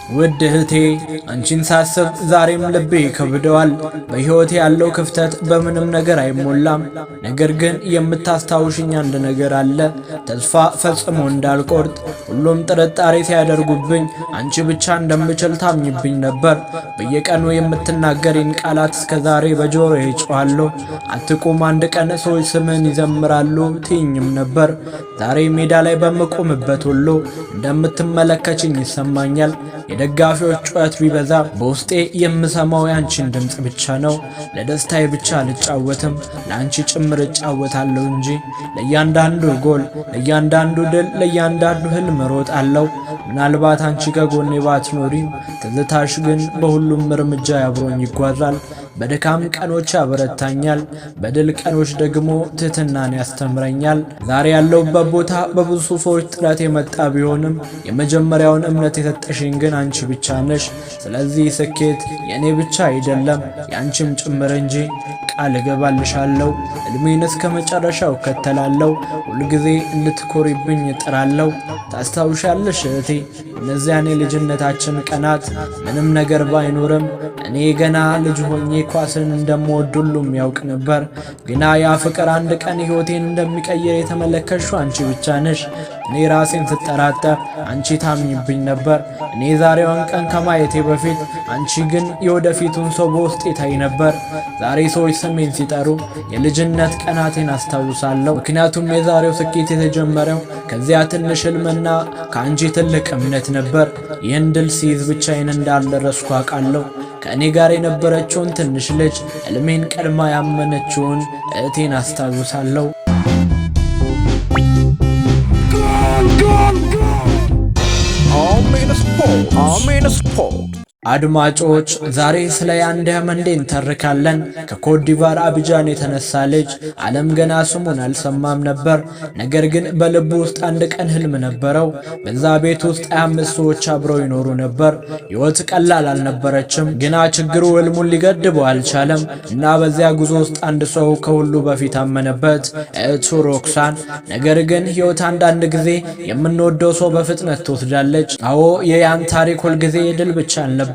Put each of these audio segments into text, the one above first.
ውድ እህቴ አንቺን ሳስብ ዛሬም ልቤ ከብደዋል። በሕይወቴ ያለው ክፍተት በምንም ነገር አይሞላም። ነገር ግን የምታስታውሽኝ አንድ ነገር አለ። ተስፋ ፈጽሞ እንዳልቆርጥ ሁሉም ጥርጣሬ ሲያደርጉብኝ አንቺ ብቻ እንደምችል ታምኝብኝ ነበር። በየቀኑ የምትናገሪን ቃላት እስከ ዛሬ በጆሮዬ ይጮኻሉ። አትቁም፣ አንድ ቀን ሰዎች ስምን ይዘምራሉ ትይኝም ነበር። ዛሬ ሜዳ ላይ በምቆምበት ሁሉ እንደምትመለከችኝ ይሰማኛል። የደጋፊዎች ጩኸት ቢበዛ በውስጤ የምሰማው ያንቺን ድምጽ ብቻ ነው። ለደስታዬ ብቻ አልጫወትም፣ ለአንቺ ጭምር እጫወታለሁ እንጂ። ለእያንዳንዱ ጎል፣ ለእያንዳንዱ ድል፣ ለእያንዳንዱ ህልም እሮጣለሁ። ምናልባት አንቺ ከጎኔ ባትኖሪም ትዝታሽ ግን በሁሉም እርምጃ አብሮኝ ይጓዛል። በድካም ቀኖች ያበረታኛል፣ በድል ቀኖች ደግሞ ትህትናን ያስተምረኛል። ዛሬ ያለሁበት ቦታ በብዙ ሰዎች ጥረት የመጣ ቢሆንም የመጀመሪያውን እምነት የሰጠሽኝ ግን አንቺ ብቻ ነሽ። ስለዚህ ስኬት የኔ ብቻ አይደለም ያንቺም ጭምር እንጂ። ቃል እገባልሻለሁ፣ እድሜን እስከ መጨረሻው እከተላለሁ። ሁልጊዜ እንድትኮሪብኝ እጥራለሁ። ታስታውሻለሽ እህቴ እነዚያን የልጅነታችን ቀናት? ምንም ነገር ባይኖርም እኔ ገና ልጅ ሆኜ ኳስን እንደምወድ ሁሉም ያውቅ ነበር። ግና ያ ፍቅር አንድ ቀን ሕይወቴን እንደሚቀይር የተመለከትሽው አንቺ ብቻ ነሽ። እኔ ራሴን ስጠራጠር አንቺ ታምኝብኝ ነበር። እኔ ዛሬዋን ቀን ከማየቴ በፊት አንቺ ግን የወደፊቱን ሰው በውስጤ ታይ ነበር። ዛሬ ሰዎች ስሜን ሲጠሩ የልጅነት ቀናቴን አስታውሳለሁ። ምክንያቱም የዛሬው ስኬት የተጀመረው ከዚያ ትንሽ ህልምና ከአንቺ ትልቅ እምነት ነበር። ይህን ድል ሲይዝ ብቻዬን እንዳልደረስኩ አውቃለሁ። ከእኔ ጋር የነበረችውን ትንሽ ልጅ ሕልሜን ቀድማ ያመነችውን እህቴን አስታውሳለሁ። አድማጮች ዛሬ ስለ ያንዲያመንዴ እንተርካለን። ከኮትዲቫር አቢጃን የተነሳ ልጅ ዓለም ገና ስሙን አልሰማም ነበር። ነገር ግን በልቡ ውስጥ አንድ ቀን ህልም ነበረው። በዛ ቤት ውስጥ 25 ሰዎች አብረው ይኖሩ ነበር። ሕይወት ቀላል አልነበረችም። ግና ችግሩ ህልሙን ሊገድበው አልቻለም እና በዚያ ጉዞ ውስጥ አንድ ሰው ከሁሉ በፊት አመነበት፣ እህቱ ሮክሳን። ነገር ግን ሕይወት አንዳንድ ጊዜ የምንወደው ሰው በፍጥነት ትወስዳለች። አዎ የያን ታሪክ ሁልጊዜ የድል ብቻ አልነበረም።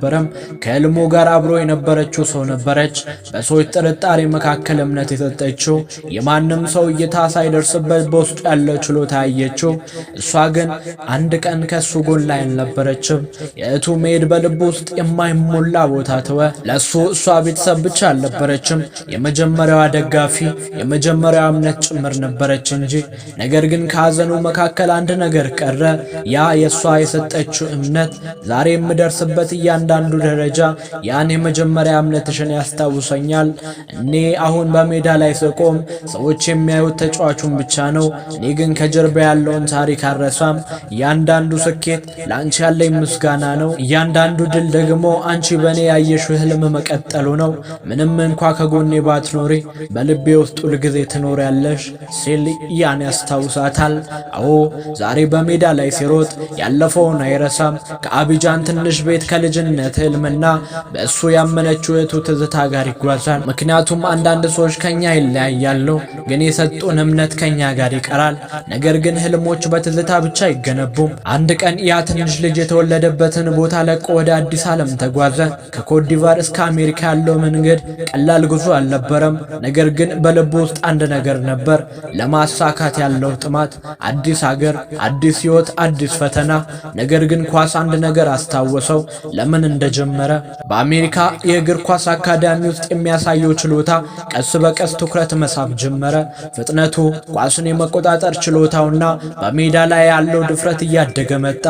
ከህልሙ ጋር አብሮ የነበረችው ሰው ነበረች። በሰዎች ጥርጣሬ መካከል እምነት የሰጠችው፣ የማንም ሰው እይታ ሳይደርስበት በውስጡ ያለው ችሎታ ያየችው። እሷ ግን አንድ ቀን ከሱ ጎን ላይ አልነበረችም። የእህቱ መሄድ በልቡ ውስጥ የማይሞላ ቦታ ተወ። ለሱ እሷ ቤተሰብ ብቻ አልነበረችም፣ የመጀመሪያዋ ደጋፊ፣ የመጀመሪያዋ እምነት ጭምር ነበረች እንጂ። ነገር ግን ከሐዘኑ መካከል አንድ ነገር ቀረ። ያ የእሷ የሰጠችው እምነት። ዛሬ የምደርስበት እያንዳንዱ ደረጃ ያን የመጀመሪያ እምነትሽን ያስታውሰኛል። እኔ አሁን በሜዳ ላይ ስቆም ሰዎች የሚያዩት ተጫዋቹን ብቻ ነው። እኔ ግን ከጀርባ ያለውን ታሪክ አልረሳም። እያንዳንዱ ስኬት ለአንቺ ያለኝ ምስጋና ነው። እያንዳንዱ ድል ደግሞ አንቺ በእኔ ያየሽው ህልም መቀጠሉ ነው። ምንም እንኳ ከጎኔ ባትኖሪ በልቤ ውስጥ ሁልጊዜ ትኖሪያለሽ ሲል ያን ያስታውሳታል። አዎ ዛሬ በሜዳ ላይ ሲሮጥ ያለፈውን አይረሳም። ከአቢጃን ትንሽ ቤት ከልጅነት ህልምና በእሱ ያመነችው እህቱ ትዝታ ጋር ይጓዛል። ምክንያቱም አንዳንድ ሰዎች ከኛ ይለያያሉ፣ ግን የሰጡን እምነት ከኛ ጋር ይቀራል። ነገር ግን ህልሞች በትዝታ ብቻ አይገነቡም። አንድ ቀን ያ ትንሽ ልጅ የተወለደበትን ቦታ ለቆ ወደ አዲስ ዓለም ተጓዘ። ከኮትዲቫር እስከ አሜሪካ ያለው መንገድ ቀላል ጉዞ አልነበረም። ነገር ግን በልቡ ውስጥ አንድ ነገር ነበር፣ ለማሳካት ያለው ጥማት። አዲስ ሀገር፣ አዲስ ህይወት፣ አዲስ ፈተና። ነገር ግን ኳስ አንድ ነገር አስታወሰው፣ ለምን እንደጀመረ። በአሜሪካ የእግር ኳስ አካዳሚ ውስጥ የሚያሳየው ችሎታ ቀስ በቀስ ትኩረት መሳብ ጀመረ። ፍጥነቱ፣ ኳስን የመቆጣጠር ችሎታውና በሜዳ ላይ ያለው ድፍረት እያደገ መጣ።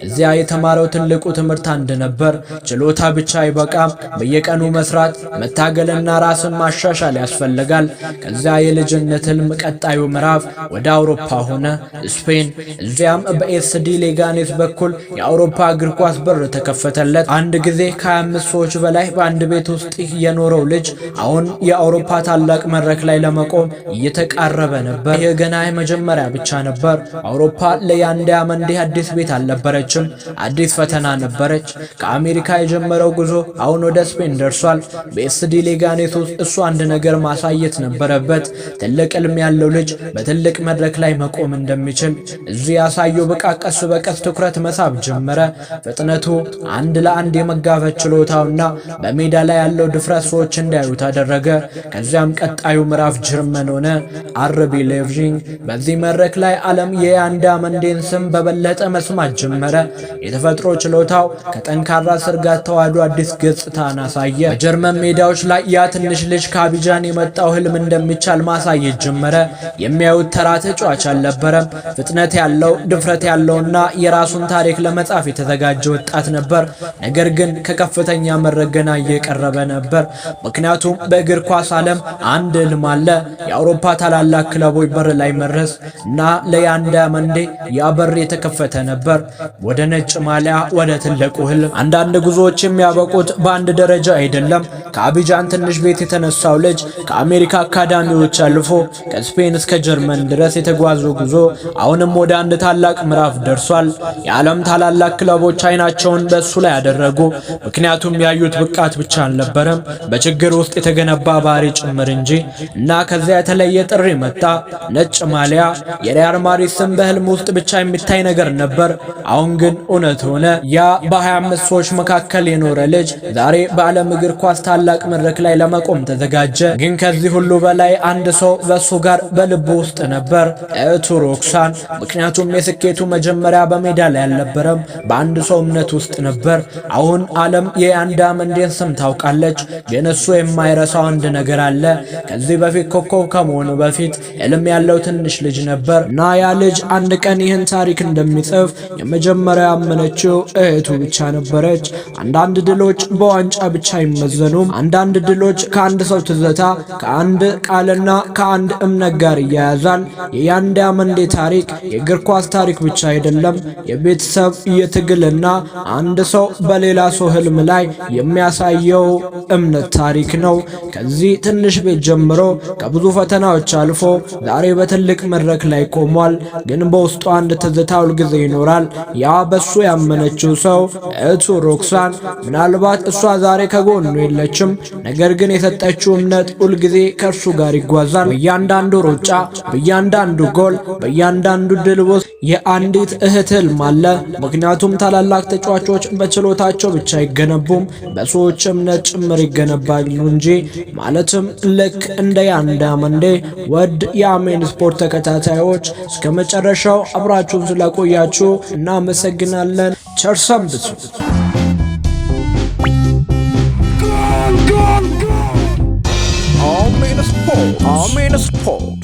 እዚያ የተማረው ትልቁ ትምህርት አንድ ነበር፣ ችሎታ ብቻ አይበቃም። በየቀኑ መስራት፣ መታገልና ራስን ማሻሻል ያስፈልጋል። ከዚያ የልጅነት ህልም ቀጣዩ ምዕራፍ ወደ አውሮፓ ሆነ፣ ስፔን። እዚያም በኤስዲ ሌጋኔስ በኩል የአውሮፓ እግር ኳስ በር ተከፈተለት። በአንድ ጊዜ ከ25 ሰዎች በላይ በአንድ ቤት ውስጥ የኖረው ልጅ አሁን የአውሮፓ ታላቅ መድረክ ላይ ለመቆም እየተቃረበ ነበር። ይህ ገና የመጀመሪያ ብቻ ነበር። አውሮፓ ለያንዳ መንዴ አዲስ ቤት አልነበረችም፣ አዲስ ፈተና ነበረች። ከአሜሪካ የጀመረው ጉዞ አሁን ወደ ስፔን ደርሷል። በኤስዲ ሌጋኔስ ውስጥ እሱ አንድ ነገር ማሳየት ነበረበት። ትልቅ ዕልም ያለው ልጅ በትልቅ መድረክ ላይ መቆም እንደሚችል እዚህ ያሳየው ብቃት ቀስ በቀስ ትኩረት መሳብ ጀመረ። ፍጥነቱ፣ አንድ ለአንድ የመጋፈጥ ችሎታውና በሜዳ ላይ ያለው ድፍረት ሰዎች እንዳዩት አደረገ። ከዚያም ቀጣዩ ምዕራፍ ጀርመን ሆነ። አርቢ ሌቪንግ በዚህ መድረክ ላይ ዓለም የያንዳ መንዴን ስም በበለጠ መስማት ጀመረ። የተፈጥሮ ችሎታው ከጠንካራ ስር ጋር ተዋህዶ አዲስ ገጽታን አሳየ። በጀርመን ሜዳዎች ላይ ያ ትንሽ ልጅ ከአቢጃን የመጣው ህልም እንደሚቻል ማሳየት ጀመረ። የሚያዩት ተራ ተጫዋች አልነበረም። ፍጥነት ያለው፣ ድፍረት ያለውና የራሱን ታሪክ ለመጻፍ የተዘጋጀ ወጣት ነበር። ነገር ግን ከከፍተኛ መድረክ ገና እየቀረበ ነበር። ምክንያቱም በእግር ኳስ ዓለም አንድ ህልም አለ፣ የአውሮፓ ታላላቅ ክለቦች በር ላይ መድረስ እና ለያንዳ መንዴ ያ በር የተከፈተ ነበር፣ ወደ ነጭ ማሊያ፣ ወደ ትልቁ ህልም። አንዳንድ ጉዞዎች የሚያበቁት በአንድ ደረጃ አይደለም። ከአቢጃን ትንሽ ቤት የተነሳው ልጅ ከአሜሪካ አካዳሚዎች አልፎ ከስፔን እስከ ጀርመን ድረስ የተጓዘው ጉዞ አሁንም ወደ አንድ ታላቅ ምዕራፍ ደርሷል። የዓለም ታላላቅ ክለቦች አይናቸውን በእሱ ላይ ያደረጉ፣ ምክንያቱም ያዩት ብቃት ብቻ አልነበረም፣ በችግር ውስጥ የተገነባ ባህሪ ጭምር እንጂ። እና ከዚያ የተለየ ጥሪ መጣ። ነጭ ማሊያ፣ የሪያል ማድሪድ ስም በህልም ውስጥ ብቻ የሚታይ ነገር ነበር። አሁን ግን እውነት ሆነ። ያ በ25 ሰዎች መካከል የኖረ ልጅ ዛሬ በዓለም እግር ኳስ ታላቅ መድረክ ላይ ለመቆም ተዘጋጀ። ግን ከዚህ ሁሉ በላይ አንድ ሰው በሱ ጋር በልቡ ውስጥ ነበር፣ እህቱ ሮክሳን። ምክንያቱም የስኬቱ መጀመሪያ በሜዳ ላይ አልነበረም፣ በአንድ ሰው እምነት ውስጥ ነበር። አሁን ዓለም የያንዳ መንዴን ስም ታውቃለች፣ ግን እሱ የማይረሳው አንድ ነገር አለ። ከዚህ በፊት ኮከብ ከመሆኑ በፊት ህልም ያለው ትንሽ ልጅ ነበር እና ያ ልጅ አንድ ቀን ይህን ታሪክ እንደሚጽፍ የመጀመሪያ ያመነችው እህቱ ብቻ ነበረች። አንዳንድ ድሎች በዋንጫ ብቻ አይመዘኑም። አንዳንድ ድሎች ከአንድ ሰው ትዝታ፣ ከአንድ ቃልና ከአንድ እምነት ጋር ይያያዛል። የያንዳ መንዴ ታሪክ የእግር ኳስ ታሪክ ብቻ አይደለም፣ የቤተሰብ የትግልና አንድ ሰው በሌላ ሰው ህልም ላይ የሚያሳየው እምነት ታሪክ ነው። ከዚህ ትንሽ ቤት ጀምሮ ከብዙ ፈተናዎች አልፎ ዛሬ በትልቅ መድረክ ላይ ቆሟል። ግን በውስጡ አንድ ትዝታ ሁልጊዜ ይኖራል። ያ በሱ ያመነችው ሰው እህቱ ሮክሳን። ምናልባት እሷ ዛሬ ከጎኑ የለችም፣ ነገር ግን የሰጠችው እምነት ሁልጊዜ ከእርሱ ጋር ይጓዛል። በእያንዳንዱ ሩጫ፣ በእያንዳንዱ ጎል፣ በእያንዳንዱ ድል ውስጥ የአንዲት እህት ህልም አለ። ምክንያቱም ታላላቅ ተጫዋቾች በችሎታቸው ብቻ አይገነቡም፣ በሰዎች እምነት ጭምር ይገነባሉ እንጂ። ማለትም ልክ እንደ ያንዳ መንዴ። ወድ የአሜን ስፖርት ተከታታዮች እስከ መጨረሻው አብራችሁን ስለቆያችሁ እናመሰግናለን። ቸር ሰንብቱ። Amen Sport.